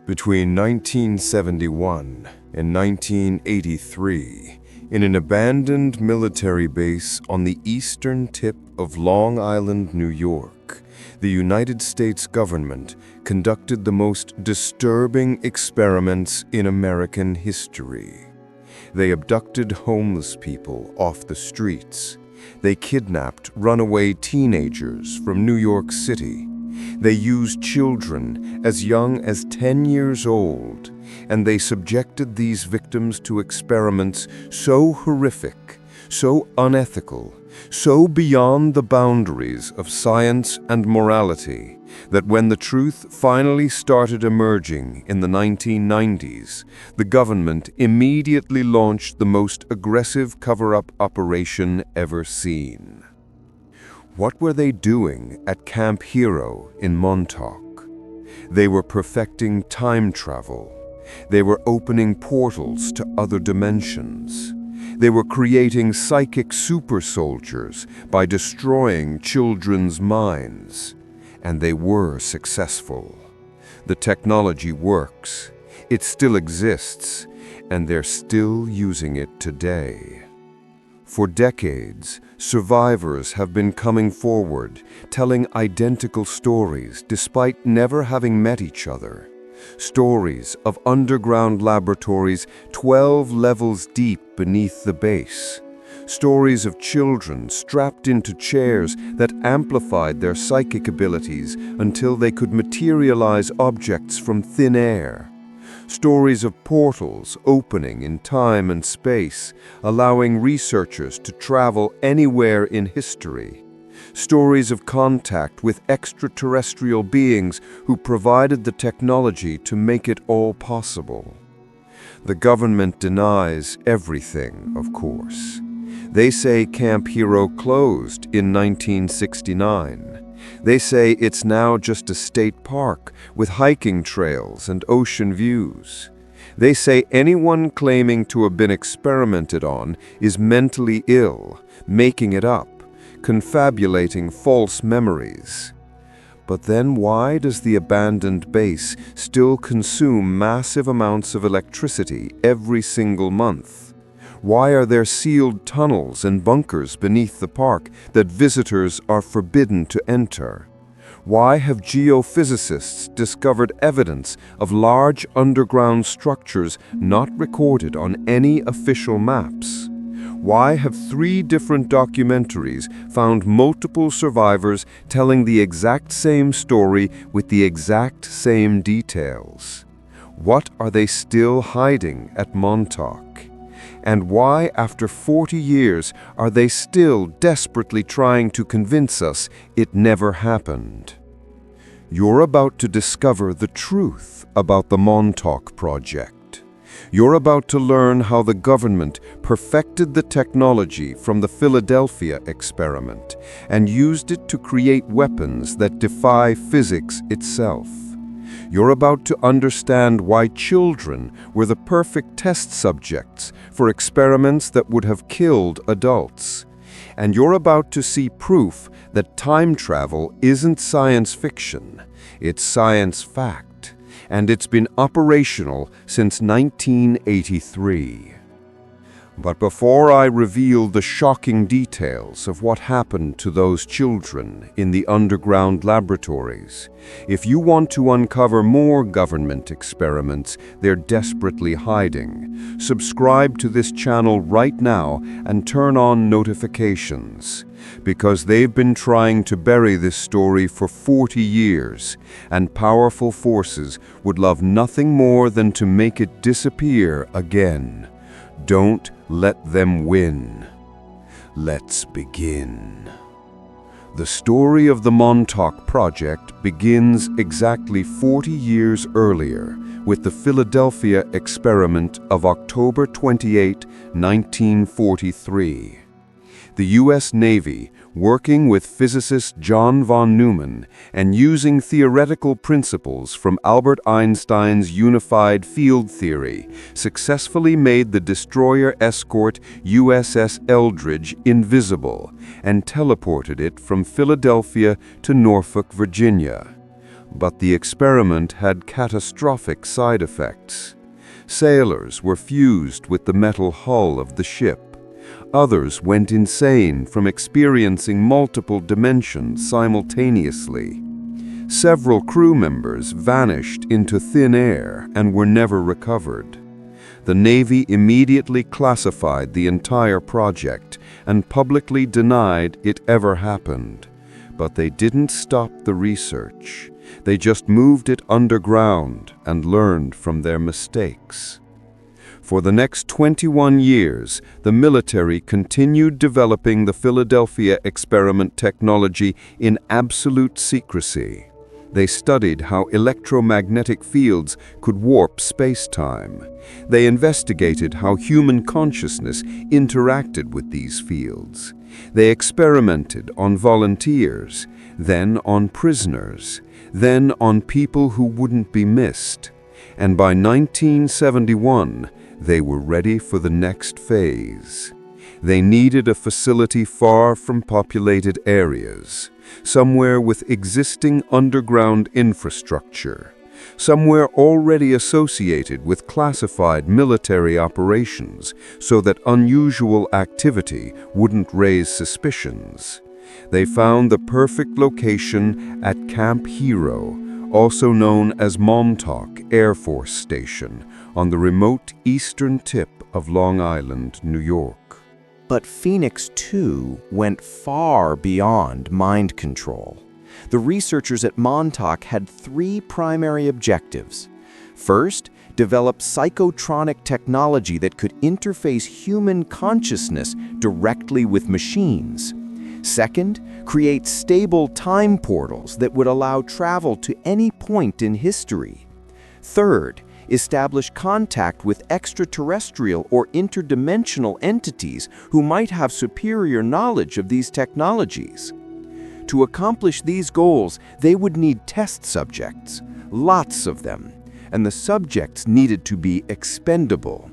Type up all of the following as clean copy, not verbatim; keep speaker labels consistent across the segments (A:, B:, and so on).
A: Between 1971 and 1983, in an abandoned military base on the eastern tip of Long Island, New York, the United States government conducted the most disturbing experiments in American history. They abducted homeless people off the streets. They kidnapped runaway teenagers from New York City. They used children as young as 10 years old, and they subjected these victims to experiments so horrific, so unethical, so beyond the boundaries of science and morality, that when the truth finally started emerging in the 1990s, the government immediately launched the most aggressive cover-up operation ever seen. What were they doing at Camp Hero in Montauk? They were perfecting time travel. They were opening portals to other dimensions. They were creating psychic super soldiers by destroying children's minds. And they were successful. The technology works. It still exists, and they're still using it today. For decades, survivors have been coming forward, telling identical stories despite never having met each other. Stories of underground laboratories 12 levels deep beneath the base. Stories of children strapped into chairs that amplified their psychic abilities until they could materialize objects from thin air. Stories of portals opening in time and space, allowing researchers to travel anywhere in history. Stories of contact with extraterrestrial beings who provided the technology to make it all possible. The government denies everything, of course. They say Camp Hero closed in 1969. They say it's now just a state park with hiking trails and ocean views. They say anyone claiming to have been experimented on is mentally ill, making it up, confabulating false memories. But then why does the abandoned base still consume massive amounts of electricity every single month? Why are there sealed tunnels and bunkers beneath the park that visitors are forbidden to enter? Why have geophysicists discovered evidence of large underground structures not recorded on any official maps? Why have 3 different documentaries found multiple survivors telling the exact same story with the exact same details? What are they still hiding at Montauk? And why, after 40 years, are they still desperately trying to convince us it never happened? You're about to discover the truth about the Montauk Project. You're about to learn how the government perfected the technology from the Philadelphia experiment and used it to create weapons that defy physics itself. You're about to understand why children were the perfect test subjects for experiments that would have killed adults. And you're about to see proof that time travel isn't science fiction, it's science fact, and it's been operational since 1983. But before I reveal the shocking details of what happened to those children in the underground laboratories, if you want to uncover more government experiments they're desperately hiding, subscribe to this channel right now and turn on notifications, because they've been trying to bury this story for 40 years, and powerful forces would love nothing more than to make it disappear again. Don't let them win. Let's begin. The story of the Montauk Project begins exactly 40 years earlier with the Philadelphia experiment of October 28, 1943. The U.S. Navy, working with physicist John von Neumann and using theoretical principles from Albert Einstein's unified field theory, successfully made the destroyer escort USS Eldridge invisible and teleported it from Philadelphia to Norfolk, Virginia. But the experiment had catastrophic side effects. Sailors were fused with the metal hull of the ship. Others went insane from experiencing multiple dimensions simultaneously. Several crew members vanished into thin air and were never recovered. The Navy immediately classified the entire project and publicly denied it ever happened. But they didn't stop the research. They just moved it underground and learned from their mistakes. For the next 21 years, the military continued developing the Philadelphia experiment technology in absolute secrecy. They studied how electromagnetic fields could warp space-time. They investigated how human consciousness interacted with these fields. They experimented on volunteers, then on prisoners, then on people who wouldn't be missed. And by 1971, they were ready for the next phase. They needed a facility far from populated areas, somewhere with existing underground infrastructure, somewhere already associated with classified military operations so that unusual activity wouldn't raise suspicions. They found the perfect location at Camp Hero, also known as Montauk Air Force Station, on the remote eastern tip of Long Island, New York.
B: But Phoenix 2 went far beyond mind control. The researchers at Montauk had three primary objectives. First, develop psychotronic technology that could interface human consciousness directly with machines. Second, create stable time portals that would allow travel to any point in history. Third, establish contact with extraterrestrial or interdimensional entities who might have superior knowledge of these technologies. To accomplish these goals, they would need test subjects, lots of them, and the subjects needed to be expendable.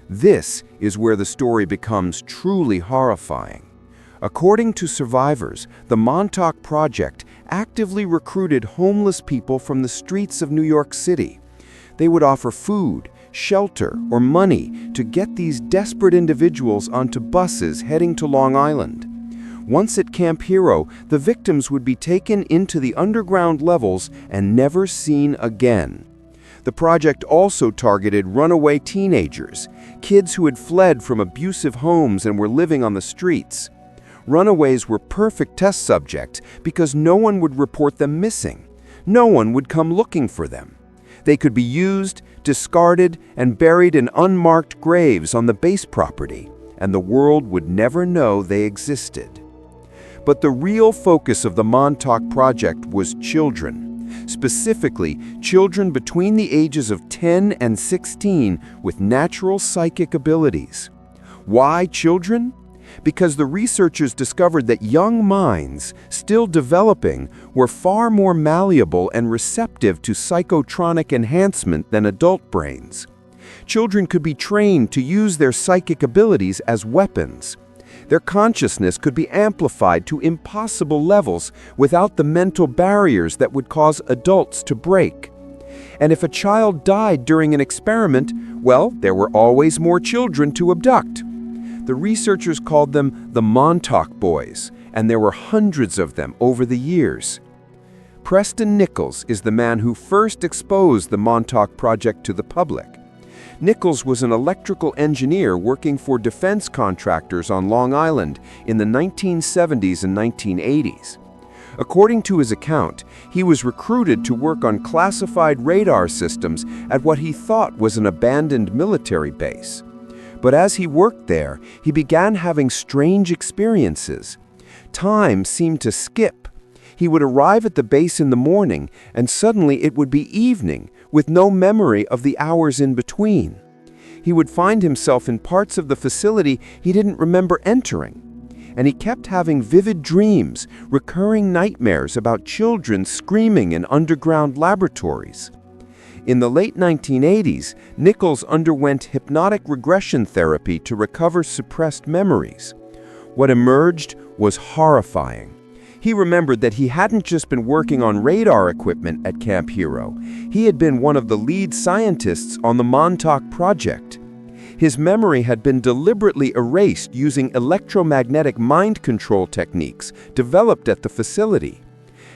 B: This is where the story becomes truly horrifying. According to survivors, the Montauk Project actively recruited homeless people from the streets of New York City. They would offer food, shelter, or money to get these desperate individuals onto buses heading to Long Island. Once at Camp Hero, the victims would be taken into the underground levels and never seen again. The project also targeted runaway teenagers, kids who had fled from abusive homes and were living on the streets. Runaways were perfect test subjects because no one would report them missing. No one would come looking for them. They could be used, discarded, and buried in unmarked graves on the base property, and the world would never know they existed. But the real focus of the Montauk Project was children, specifically children between the ages of 10 and 16 with natural psychic abilities. Why children? Because the researchers discovered that young minds, still developing, were far more malleable and receptive to psychotronic enhancement than adult brains. Children could be trained to use their psychic abilities as weapons. Their consciousness could be amplified to impossible levels without the mental barriers that would cause adults to break. And if a child died during an experiment, well, there were always more children to abduct. The researchers called them the Montauk Boys, and there were hundreds of them over the years. Preston Nichols is the man who first exposed the Montauk Project to the public. Nichols was an electrical engineer working for defense contractors on Long Island in the 1970s and 1980s. According to his account, he was recruited to work on classified radar systems at what he thought was an abandoned military base. But as he worked there, he began having strange experiences. Time seemed to skip. He would arrive at the base in the morning, and suddenly it would be evening, with no memory of the hours in between. He would find himself in parts of the facility he didn't remember entering. And he kept having vivid dreams, recurring nightmares about children screaming in underground laboratories. In the late 1980s, Nichols underwent hypnotic regression therapy to recover suppressed memories. What emerged was horrifying. He remembered that he hadn't just been working on radar equipment at Camp Hero. He had been one of the lead scientists on the Montauk project. His memory had been deliberately erased using electromagnetic mind control techniques developed at the facility.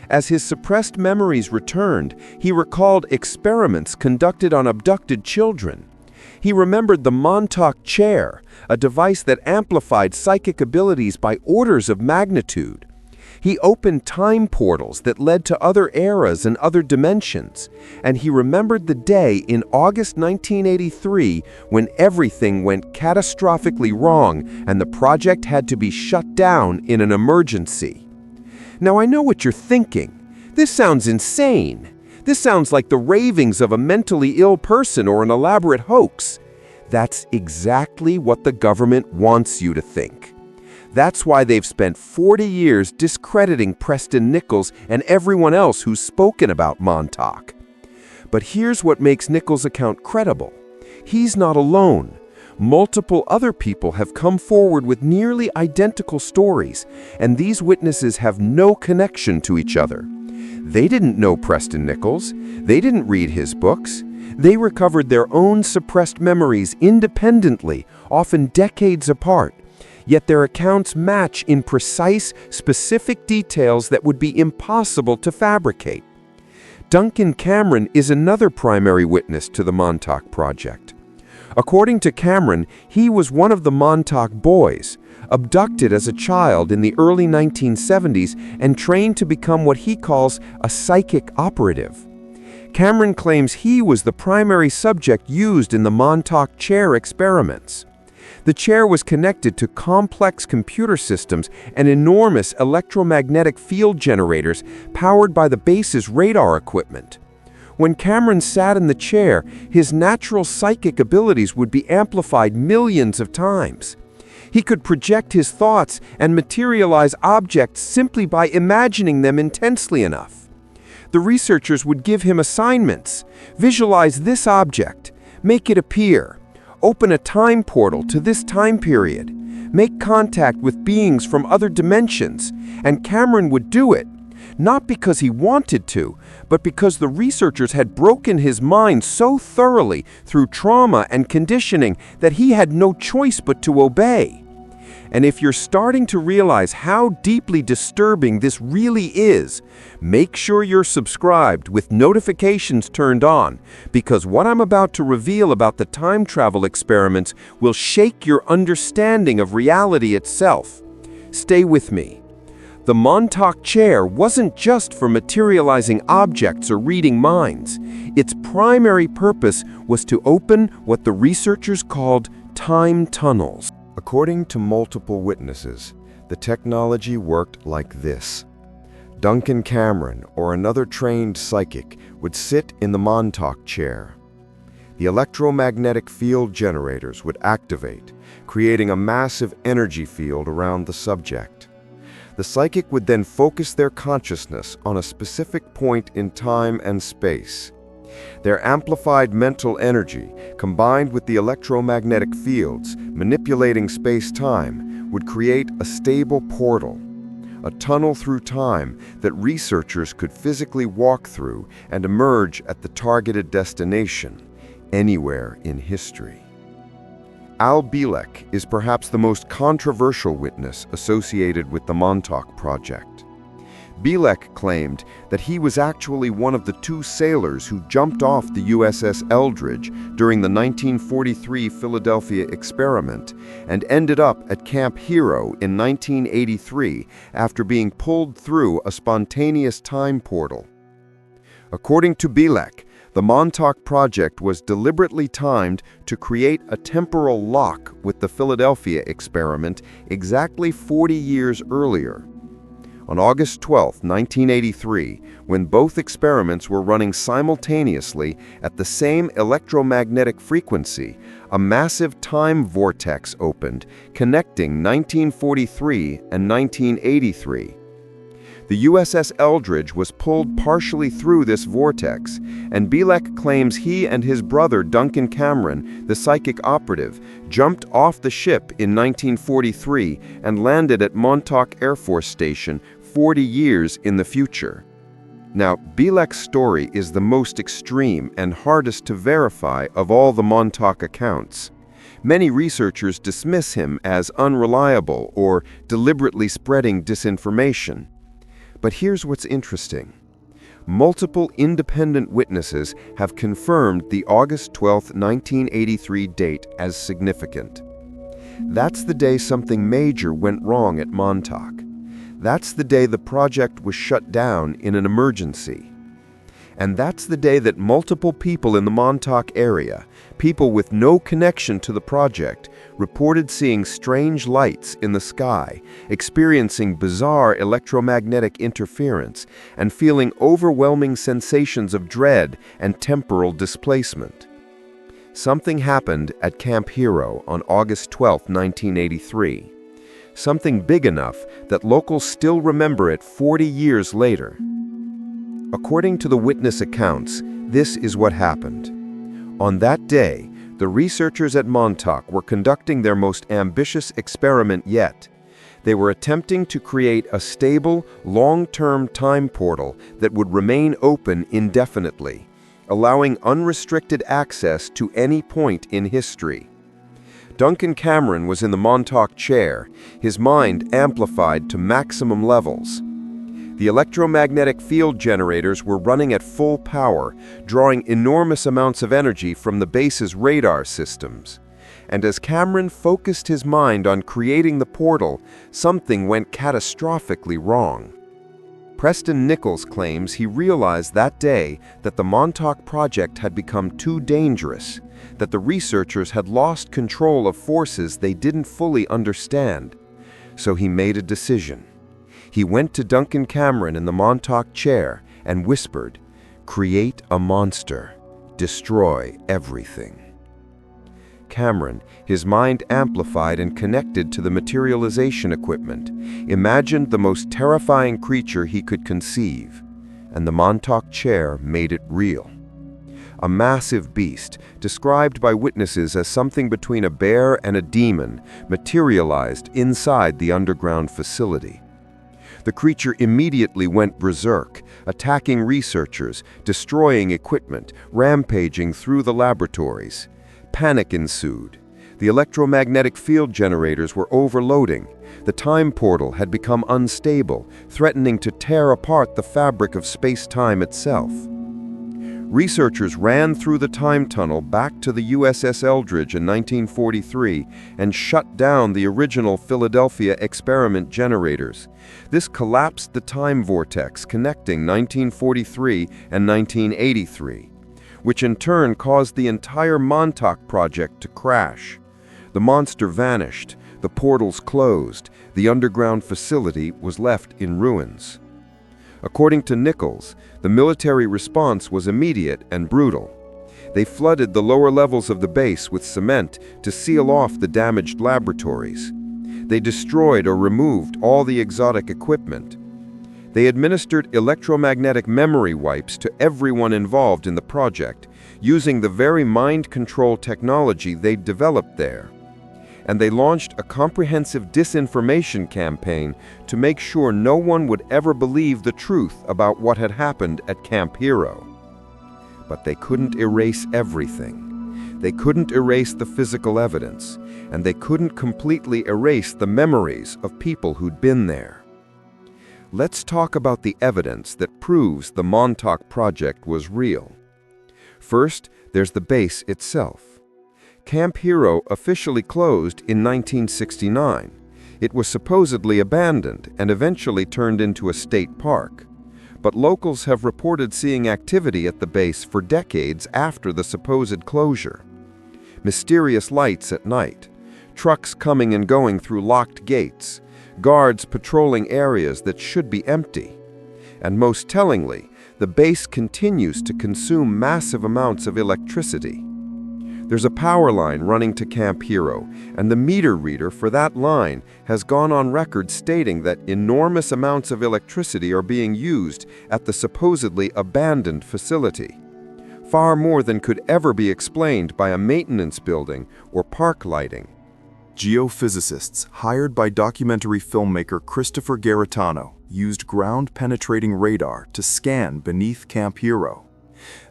B: As his suppressed memories returned, he recalled experiments conducted on abducted children. He remembered the Montauk Chair, a device that amplified psychic abilities by orders of magnitude. He opened time portals that led to other eras and other dimensions, and he remembered the day in August 1983 when everything went catastrophically wrong and the project had to be shut down in an emergency. Now I know what you're thinking. This sounds insane. This sounds like the ravings of a mentally ill person or an elaborate hoax. That's exactly what the government wants you to think. That's why they've spent 40 years discrediting Preston Nichols and everyone else who's spoken about Montauk. But here's what makes Nichols' account credible. He's not alone. Multiple other people have come forward with nearly identical stories, and these witnesses have no connection to each other. They didn't know Preston Nichols. They didn't read his books. They recovered their own suppressed memories independently, often decades apart. Yet their accounts match in precise, specific details that would be impossible to fabricate. Duncan Cameron is another primary witness to the Montauk Project. According to Cameron, he was one of the Montauk boys, abducted as a child in the early 1970s and trained to become what he calls a psychic operative. Cameron claims he was the primary subject used in the Montauk Chair experiments. The chair was connected to complex computer systems and enormous electromagnetic field generators powered by the base's radar equipment. When Cameron sat in the chair, his natural psychic abilities would be amplified millions of times. He could project his thoughts and materialize objects simply by imagining them intensely enough. The researchers would give him assignments. Visualize this object, make it appear. Open a time portal to this time period. Make contact with beings from other dimensions. And Cameron would do it, not because he wanted to, but because the researchers had broken his mind so thoroughly through trauma and conditioning that he had no choice but to obey. And if you're starting to realize how deeply disturbing this really is, make sure you're subscribed with notifications turned on, because what I'm about to reveal about the time travel experiments will shake your understanding of reality itself. Stay with me. The Montauk Chair wasn't just for materializing objects or reading minds. Its primary purpose was to open what the researchers called time tunnels.
A: According to multiple witnesses, the technology worked like this. Duncan Cameron or another trained psychic would sit in the Montauk Chair. The electromagnetic field generators would activate, creating a massive energy field around the subject. The psychic would then focus their consciousness on a specific point in time and space. Their amplified mental energy, combined with the electromagnetic fields manipulating space-time, would create a stable portal, a tunnel through time that researchers could physically walk through and emerge at the targeted destination, anywhere in history. Al Bielek is perhaps the most controversial witness associated with the Montauk Project. Bielek claimed that he was actually one of the two sailors who jumped off the USS Eldridge during the 1943 Philadelphia experiment and ended up at Camp Hero in 1983 after being pulled through a spontaneous time portal. According to Bielek, the Montauk Project was deliberately timed to create a temporal lock with the Philadelphia experiment exactly 40 years earlier. On August 12, 1983, when both experiments were running simultaneously at the same electromagnetic frequency, a massive time vortex opened, connecting 1943 and 1983. The USS Eldridge was pulled partially through this vortex, and Bielek claims he and his brother Duncan Cameron, the psychic operative, jumped off the ship in 1943 and landed at Montauk Air Force Station 40 years in the future. Now, Bielek's story is the most extreme and hardest to verify of all the Montauk accounts. Many researchers dismiss him as unreliable or deliberately spreading disinformation. But here's what's interesting. Multiple independent witnesses have confirmed the August 12, 1983 date as significant. That's the day something major went wrong at Montauk. That's the day the project was shut down in an emergency. And that's the day that multiple people in the Montauk area, people with no connection to the project, reported seeing strange lights in the sky, experiencing bizarre electromagnetic interference, and feeling overwhelming sensations of dread and temporal displacement. Something happened at Camp Hero on August 12, 1983. Something big enough that locals still remember it 40 years later. According to the witness accounts, this is what happened. On that day, the researchers at Montauk were conducting their most ambitious experiment yet. They were attempting to create a stable, long-term time portal that would remain open indefinitely, allowing unrestricted access to any point in history. Duncan Cameron was in the Montauk Chair, his mind amplified to maximum levels. The electromagnetic field generators were running at full power, drawing enormous amounts of energy from the base's radar systems. And as Cameron focused his mind on creating the portal, something went catastrophically wrong. Preston Nichols claims he realized that day that the Montauk project had become too dangerous, that the researchers had lost control of forces they didn't fully understand. So he made a decision. He went to Duncan Cameron in the Montauk Chair and whispered, "Create a monster. Destroy everything." Cameron, his mind amplified and connected to the materialization equipment, imagined the most terrifying creature he could conceive, and the Montauk Chair made it real. A massive beast, described by witnesses as something between a bear and a demon, materialized inside the underground facility. The creature immediately went berserk, attacking researchers, destroying equipment, rampaging through the laboratories. Panic ensued. The electromagnetic field generators were overloading. The time portal had become unstable, threatening to tear apart the fabric of space-time itself. Researchers ran through the time tunnel back to the USS Eldridge in 1943 and shut down the original Philadelphia experiment generators. This collapsed the time vortex connecting 1943 and 1983. Which in turn caused the entire Montauk project to crash. The monster vanished, the portals closed, the underground facility was left in ruins. According to Nichols, the military response was immediate and brutal. They flooded the lower levels of the base with cement to seal off the damaged laboratories. They destroyed or removed all the exotic equipment. They administered electromagnetic memory wipes to everyone involved in the project, using the very mind control technology they'd developed there. And they launched a comprehensive disinformation campaign to make sure no one would ever believe the truth about what had happened at Camp Hero. But they couldn't erase everything. They couldn't erase the physical evidence, and they couldn't completely erase the memories of people who'd been there. Let's talk about the evidence that proves the Montauk project was real. First, there's the base itself. Camp Hero officially closed in 1969. It was supposedly abandoned and eventually turned into a state park. But locals have reported seeing activity at the base for decades after the supposed closure. Mysterious lights at night, trucks coming and going through locked gates, guards patrolling areas that should be empty. And most tellingly, the base continues to consume massive amounts of electricity. There's a power line running to Camp Hero, and the meter reader for that line has gone on record stating that enormous amounts of electricity are being used at the supposedly abandoned facility. Far more than could ever be explained by a maintenance building or park lighting.
C: Geophysicists hired by documentary filmmaker Christopher Garetano used ground-penetrating radar to scan beneath Camp Hero.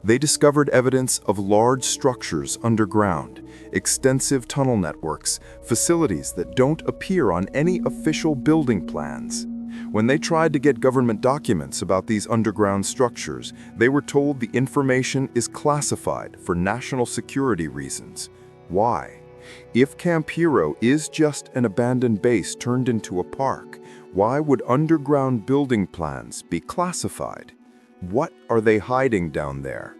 C: They discovered evidence of large structures underground, extensive tunnel networks, facilities that don't appear on any official building plans. When they tried to get government documents about these underground structures, they were told the information is classified for national security reasons. Why? If Camp Hero is just an abandoned base turned into a park, why would underground building plans be classified? What are they hiding down there?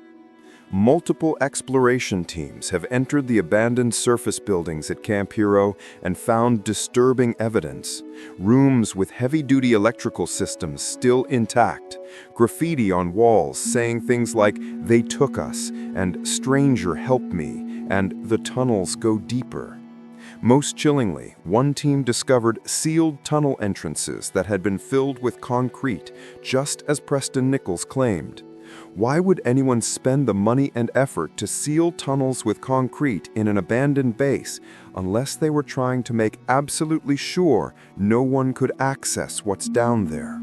C: Multiple exploration teams have entered the abandoned surface buildings at Camp Hero and found disturbing evidence. Rooms with heavy-duty electrical systems still intact, graffiti on walls saying things like, "They took us," and "Stranger, help me," and "The tunnels go deeper." Most chillingly, one team discovered sealed tunnel entrances that had been filled with concrete, just as Preston Nichols claimed. Why would anyone spend the money and effort to seal tunnels with concrete in an abandoned base unless they were trying to make absolutely sure no one could access what's down there?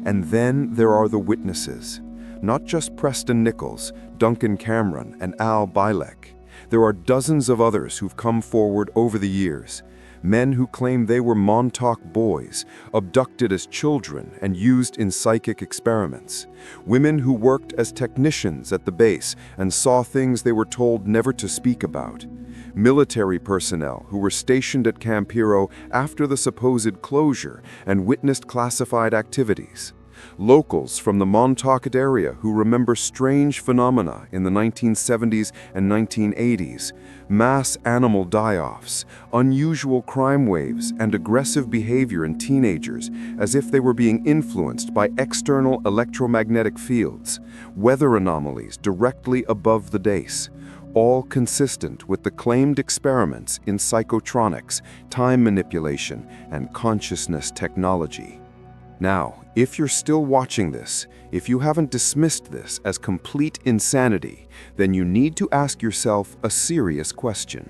C: And then there are the witnesses. Not just Preston Nichols, Duncan Cameron, and Al Bilek. There are dozens of others who've come forward over the years. Men who claim they were Montauk boys, abducted as children and used in psychic experiments. Women who worked as technicians at the base and saw things they were told never to speak about. Military personnel who were stationed at Camp Hero after the supposed closure and witnessed classified activities. Locals from the Montauk area who remember strange phenomena in the 1970s and 1980s, mass animal die-offs, unusual crime waves, and aggressive behavior in teenagers as if they were being influenced by external electromagnetic fields, weather anomalies directly above the base, all consistent with the claimed experiments in psychotronics, time manipulation, and consciousness technology. Now, if you're still watching this, if you haven't dismissed this as complete insanity, then you need to ask yourself a serious question.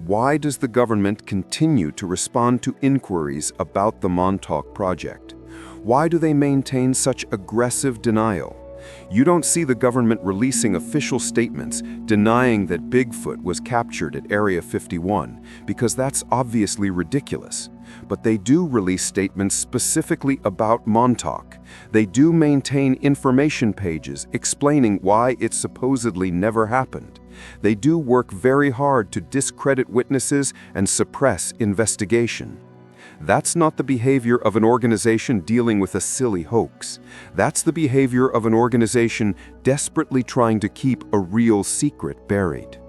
C: Why does the government continue to respond to inquiries about the Montauk Project? Why do they maintain such aggressive denial? You don't see the government releasing official statements denying that Bigfoot was captured at Area 51, because that's obviously ridiculous. But they do release statements specifically about Montauk. They do maintain information pages explaining why it supposedly never happened. They do work very hard to discredit witnesses and suppress investigation. That's not the behavior of an organization dealing with a silly hoax. That's the behavior of an organization desperately trying to keep a real secret buried.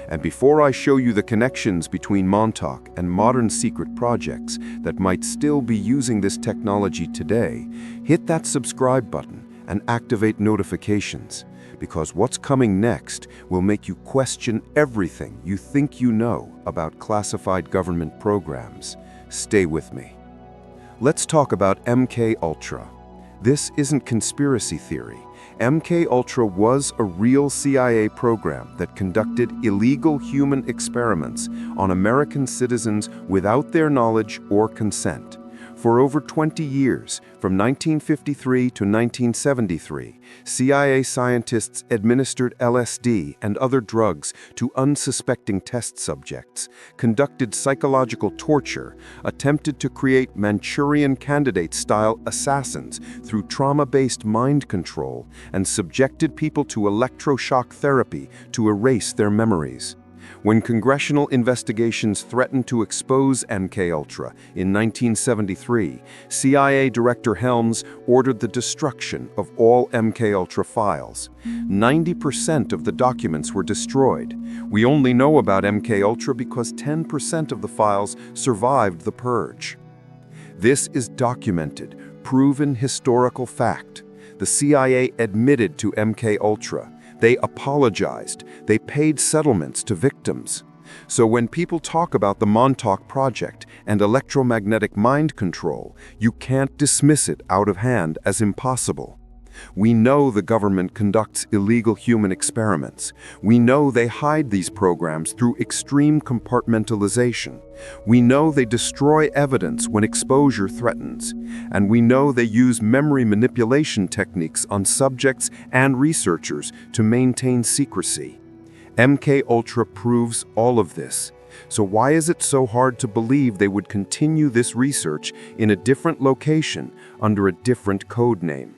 C: And before I show you the connections between Montauk and modern secret projects that might still be using this technology today, hit that subscribe button and activate notifications, because what's coming next will make you question everything you think you know about classified government programs. Stay with me. Let's talk about MK Ultra. This isn't conspiracy theory. MK Ultra was a real CIA program that conducted illegal human experiments on American citizens without their knowledge or consent. For over 20 years, from 1953 to 1973, CIA scientists administered LSD and other drugs to unsuspecting test subjects, conducted psychological torture, attempted to create Manchurian Candidate-style assassins through trauma-based mind control, and subjected people to electroshock therapy to erase their memories. When congressional investigations threatened to expose MK Ultra in 1973, CIA Director Helms ordered the destruction of all MK Ultra files. 90% of the documents were destroyed. We only know about MK Ultra because 10% of the files survived the purge. This is documented, proven historical fact. The CIA admitted to MK Ultra. They apologized. They paid settlements to victims. So when people talk about the Montauk Project and electromagnetic mind control, you can't dismiss it out of hand as impossible. We know the government conducts illegal human experiments. We know they hide these programs through extreme compartmentalization. We know they destroy evidence when exposure threatens. And we know they use memory manipulation techniques on subjects and researchers to maintain secrecy. MKUltra proves all of this. So why is it so hard to believe they would continue this research in a different location under a different code name?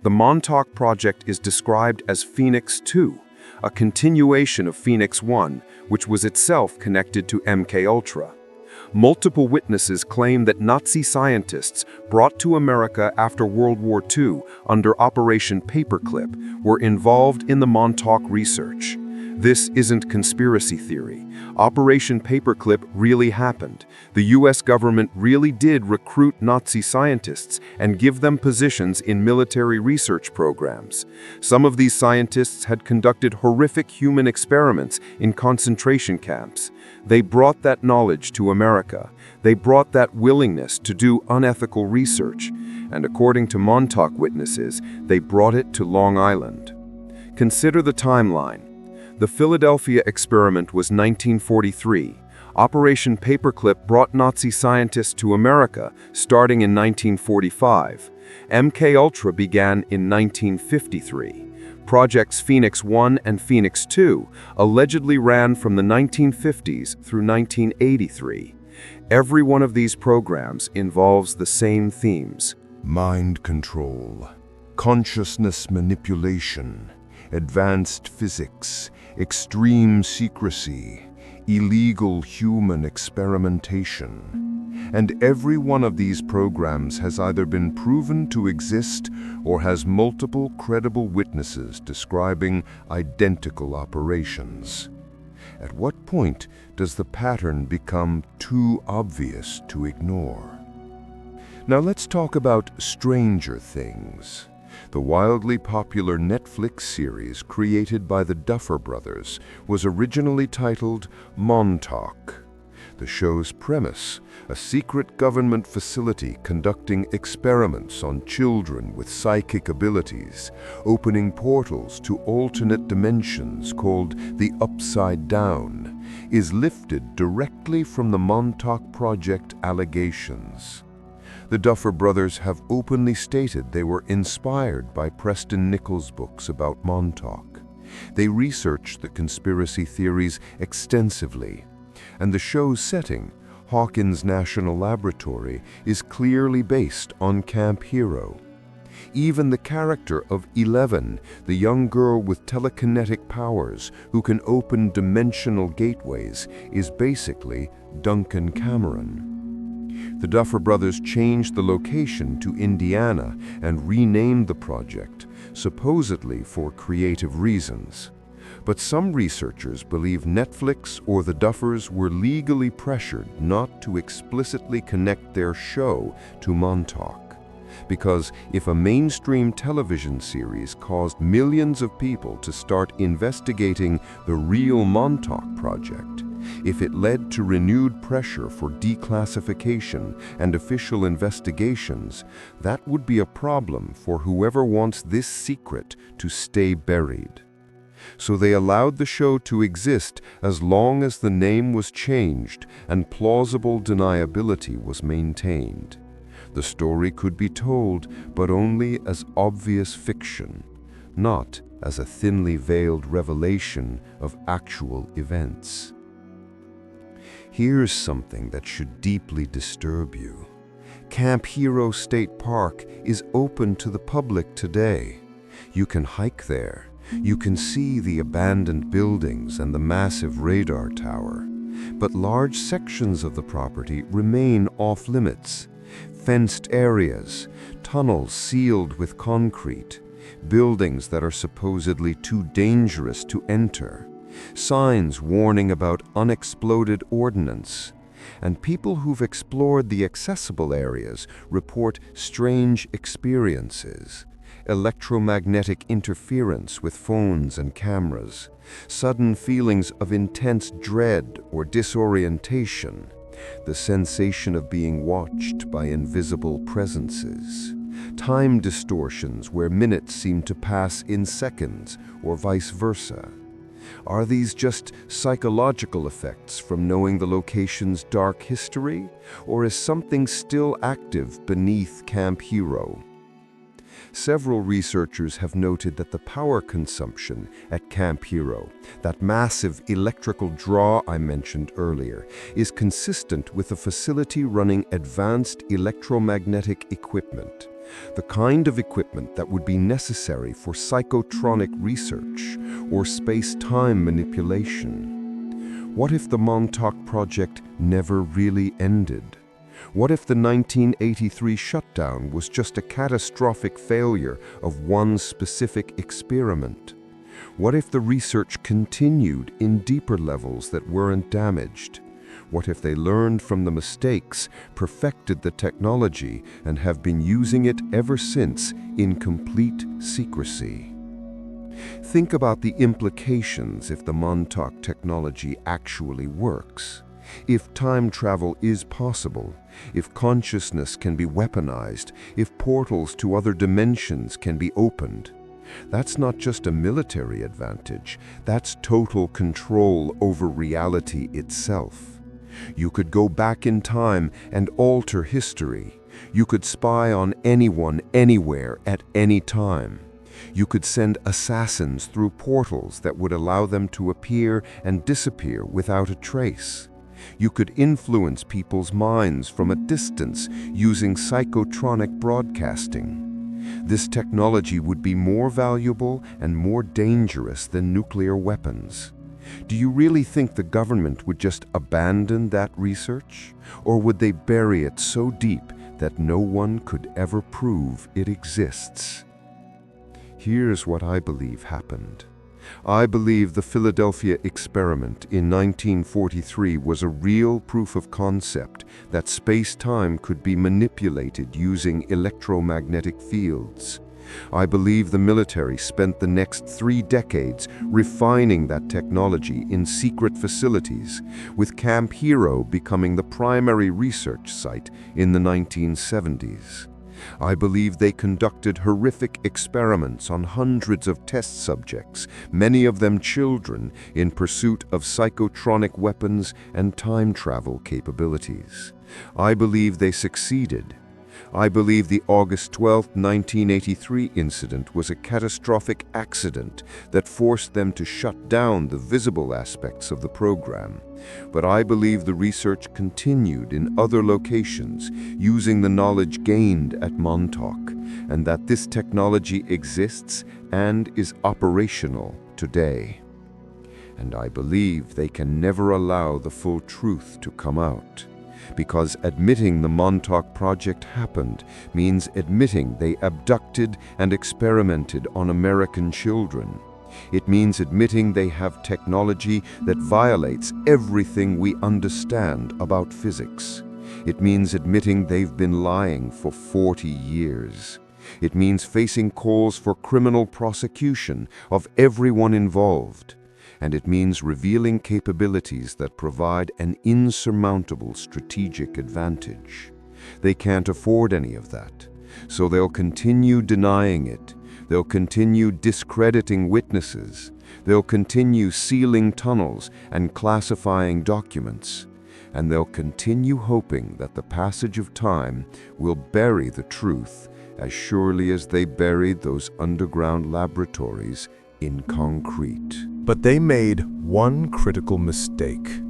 C: The Montauk Project is described as Phoenix 2, a continuation of Phoenix 1, which was itself connected to MKUltra. Multiple witnesses claim that Nazi scientists brought to America after World War II under Operation Paperclip were involved in the Montauk research. This isn't conspiracy theory. Operation Paperclip really happened. The US government really did recruit Nazi scientists and give them positions in military research programs. Some of these scientists had conducted horrific human experiments in concentration camps. They brought that knowledge to America. They brought that willingness to do unethical research. And according to Montauk witnesses, they brought it to Long Island. Consider the timeline. The Philadelphia experiment was 1943. Operation Paperclip brought Nazi scientists to America starting in 1945. MKUltra began in 1953. Projects Phoenix 1 and Phoenix 2 allegedly ran from the 1950s through 1983. Every one of these programs involves the same themes:
A: Mind control, consciousness manipulation, advanced physics, extreme secrecy, illegal human experimentation. And every one of these programs has either been proven to exist or has multiple credible witnesses describing identical operations. At what point does the pattern become too obvious to ignore? Now let's talk about Stranger Things. The wildly popular Netflix series created by the Duffer Brothers was originally titled Montauk. The show's premise, a secret government facility conducting experiments on children with psychic abilities, opening portals to alternate dimensions called the Upside Down, is lifted directly from the Montauk Project allegations. The Duffer Brothers have openly stated they were inspired by Preston Nichols' books about Montauk. They researched the conspiracy theories extensively, and the show's setting, Hawkins National Laboratory, is clearly based on Camp Hero. Even the character of 11, the young girl with telekinetic powers who can open dimensional gateways, is basically Duncan Cameron. The Duffer Brothers changed the location to Indiana and renamed the project, supposedly for creative reasons. But some researchers believe Netflix or the Duffers were legally pressured not to explicitly connect their show to Montauk. Because if a mainstream television series caused millions of people to start investigating the real Montauk Project, if it led to renewed pressure for declassification and official investigations, that would be a problem for whoever wants this secret to stay buried. So they allowed the show to exist as long as the name was changed and plausible deniability was maintained. The story could be told, but only as obvious fiction, not as a thinly veiled revelation of actual events. Here's something that should deeply disturb you. Camp Hero State Park is open to the public today. You can hike there. You can see the abandoned buildings and the massive radar tower. But large sections of the property remain off-limits. Fenced areas, tunnels sealed with concrete, buildings that are supposedly too dangerous to enter, signs warning about unexploded ordnance, and people who've explored the accessible areas report strange experiences: electromagnetic interference with phones and cameras, sudden feelings of intense dread or disorientation, the sensation of being watched by invisible presences. Time distortions where minutes seem to pass in seconds, or vice versa. Are these just psychological effects from knowing the location's dark history, or is something still active beneath Camp Hero? Several researchers have noted that the power consumption at Camp Hero, that massive electrical draw I mentioned earlier, is consistent with the facility running advanced electromagnetic equipment, the kind of equipment that would be necessary for psychotronic research or space-time manipulation. What if the Montauk project never really ended? What if the 1983 shutdown was just a catastrophic failure of one specific experiment? What if the research continued in deeper levels that weren't damaged? What if they learned from the mistakes, perfected the technology, and have been using it ever since in complete secrecy? Think about the implications if the Montauk technology actually works. If time travel is possible, if consciousness can be weaponized, if portals to other dimensions can be opened, that's not just a military advantage, that's total control over reality itself. You could go back in time and alter history. You could spy on anyone, anywhere, at any time. You could send assassins through portals that would allow them to appear and disappear without a trace. You could influence people's minds from a distance using psychotronic broadcasting. This technology would be more valuable and more dangerous than nuclear weapons. Do you really think the government would just abandon that research? Or would they bury it so deep that no one could ever prove it exists? Here's what I believe happened. I believe the Philadelphia experiment in 1943 was a real proof of concept that space-time could be manipulated using electromagnetic fields. I believe the military spent the next 3 decades refining that technology in secret facilities, with Camp Hero becoming the primary research site in the 1970s. I believe they conducted horrific experiments on hundreds of test subjects, many of them children, in pursuit of psychotronic weapons and time travel capabilities. I believe they succeeded. I believe the August 12, 1983 incident was a catastrophic accident that forced them to shut down the visible aspects of the program. But I believe the research continued in other locations using the knowledge gained at Montauk, and that this technology exists and is operational today. And I believe they can never allow the full truth to come out. Because admitting the Montauk project happened means admitting they abducted and experimented on American children. It means admitting they have technology that violates everything we understand about physics. It means admitting they've been lying for 40 years. It means facing calls for criminal prosecution of everyone involved. And it means revealing capabilities that provide an insurmountable strategic advantage. They can't afford any of that, so they'll continue denying it. They'll continue discrediting witnesses. They'll continue sealing tunnels and classifying documents. And they'll continue hoping that the passage of time will bury the truth as surely as they buried those underground laboratories in concrete.
D: But they made one critical mistake.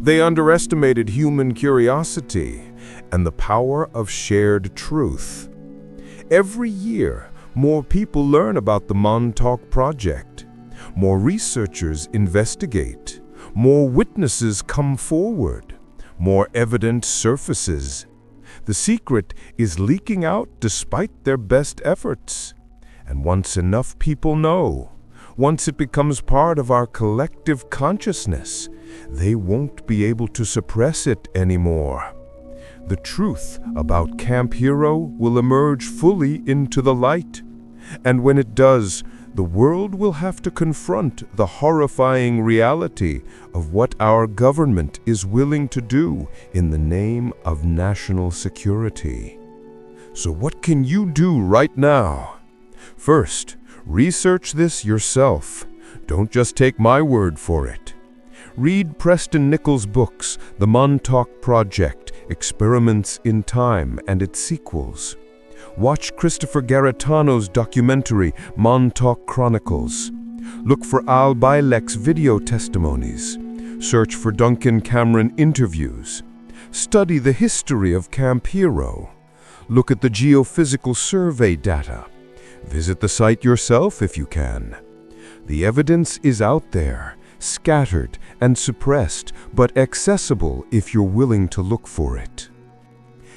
D: They underestimated human curiosity and the power of shared truth. Every year, more people learn about the Montauk Project. More researchers investigate. More witnesses come forward. More evidence surfaces. The secret is leaking out despite their best efforts. And once enough people know, once it becomes part of our collective consciousness, they won't be able to suppress it anymore. The truth about Camp Hero will emerge fully into the light. And when it does, the world will have to confront the horrifying reality of what our government is willing to do in the name of national security. So what can you do right now? First, research this yourself. Don't just take my word for it. Read Preston Nichols' books, The Montauk Project, Experiments in Time and its sequels. Watch Christopher Garetano's documentary, Montauk Chronicles. Look for Al Bielek's video testimonies. Search for Duncan Cameron interviews. Study the history of Camp Hero. Look at the geophysical survey data. Visit the site yourself if you can. The evidence is out there, scattered and suppressed, but accessible if you're willing to look for it.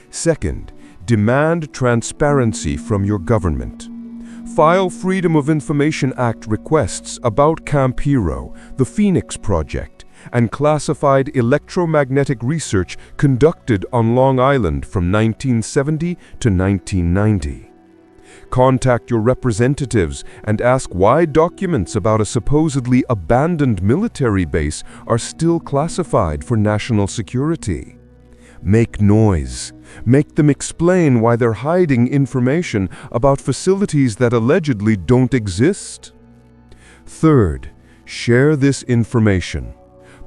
D: Second, demand transparency from your government. File Freedom of Information Act requests about Camp Hero, the Phoenix Project, and classified electromagnetic research conducted on Long Island from 1970 to 1990. Contact your representatives and ask why documents about a supposedly abandoned military base are still classified for national security. Make noise. Make them explain why they're hiding information about facilities that allegedly don't exist. Third, share this information.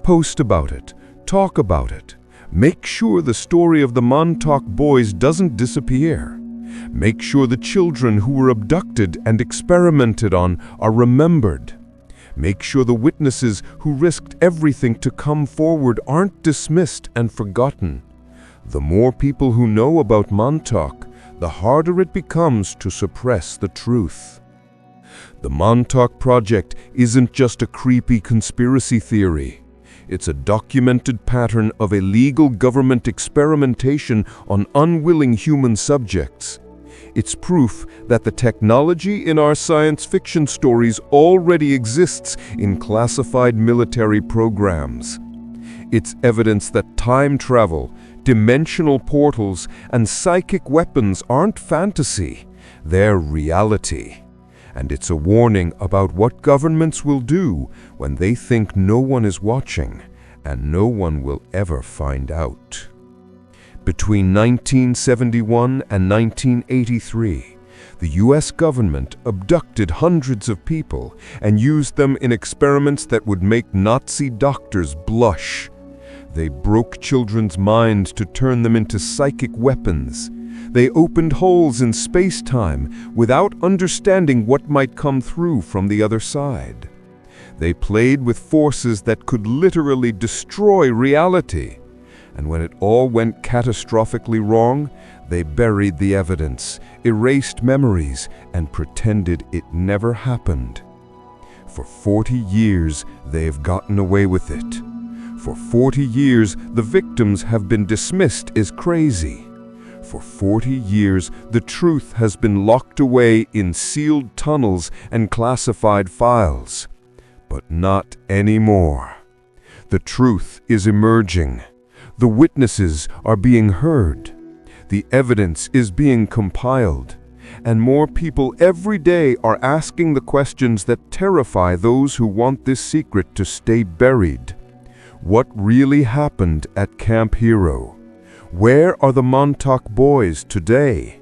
D: Post about it. Talk about it. Make sure the story of the Montauk boys doesn't disappear. Make sure the children who were abducted and experimented on are remembered. Make sure the witnesses who risked everything to come forward aren't dismissed and forgotten. The more people who know about Montauk, the harder it becomes to suppress the truth. The Montauk Project isn't just a creepy conspiracy theory. It's a documented pattern of illegal government experimentation on unwilling human subjects. It's proof that the technology in our science fiction stories already exists in classified military programs. It's evidence that time travel, dimensional portals, and psychic weapons aren't fantasy, they're reality. And it's a warning about what governments will do when they think no one is watching and no one will ever find out. Between 1971 and 1983, the US government abducted hundreds of people and used them in experiments that would make Nazi doctors blush. They broke children's minds to turn them into psychic weapons. They opened holes in space-time without understanding what might come through from the other side. They played with forces that could literally destroy reality. And when it all went catastrophically wrong, they buried the evidence, erased memories, and pretended it never happened. For 40 years, they've gotten away with it. For 40 years, the victims have been dismissed as crazy. For 40 years, the truth has been locked away in sealed tunnels and classified files. But not anymore. The truth is emerging. The witnesses are being heard. The evidence is being compiled. And more people every day are asking the questions that terrify those who want this secret to stay buried. What really happened at Camp Hero? Where are the Montauk boys today?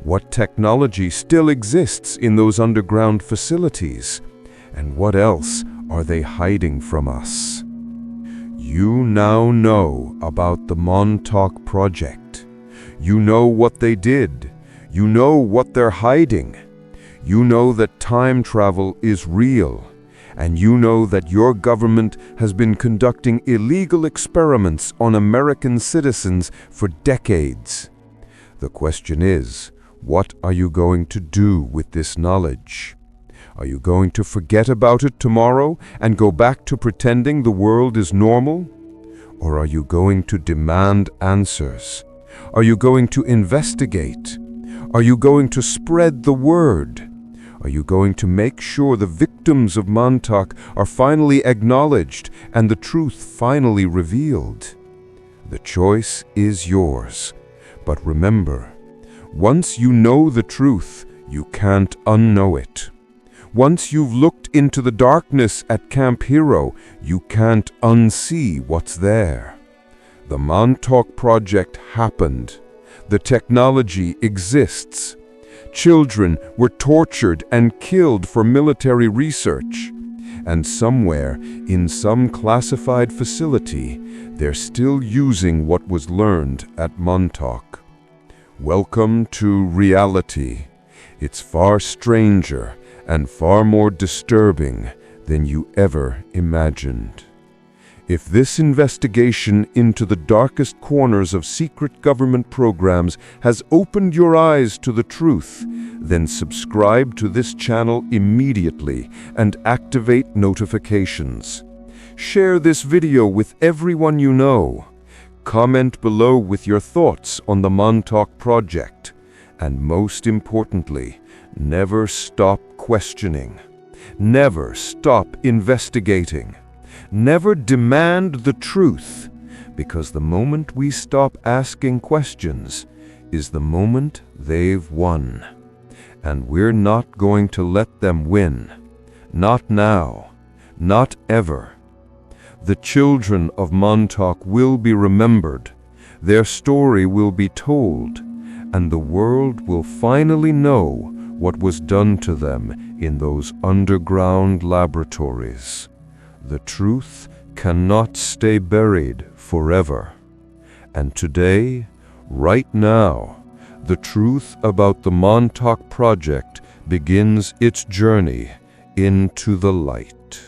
D: What technology still exists in those underground facilities? And what else are they hiding from us? You now know about the Montauk Project. You know what they did. You know what they're hiding. You know that time travel is real. And you know that your government has been conducting illegal experiments on American citizens for decades. The question is, what are you going to do with this knowledge? Are you going to forget about it tomorrow and go back to pretending the world is normal? Or are you going to demand answers? Are you going to investigate? Are you going to spread the word? Are you going to make sure the victims of Montauk are finally acknowledged and the truth finally revealed? The choice is yours. But remember, once you know the truth, you can't unknow it. Once you've looked into the darkness at Camp Hero, you can't unsee what's there. The Montauk Project happened. The technology exists. Children were tortured and killed for military research. And somewhere, in some classified facility, they're still using what was learned at Montauk. Welcome to reality. It's far stranger and far more disturbing than you ever imagined. If this investigation into the darkest corners of secret government programs has opened your eyes to the truth, then subscribe to this channel immediately and activate notifications. Share this video with everyone you know. Comment below with your thoughts on the Montauk Project. And most importantly, never stop questioning. Never stop investigating. Never demand the truth, because the moment we stop asking questions is the moment they've won. And we're not going to let them win. Not now. Not ever. The children of Montauk will be remembered. Their story will be told, and the world will finally know what was done to them in those underground laboratories. The truth cannot stay buried forever. And today, right now, the truth about the Montauk Project begins its journey into the light.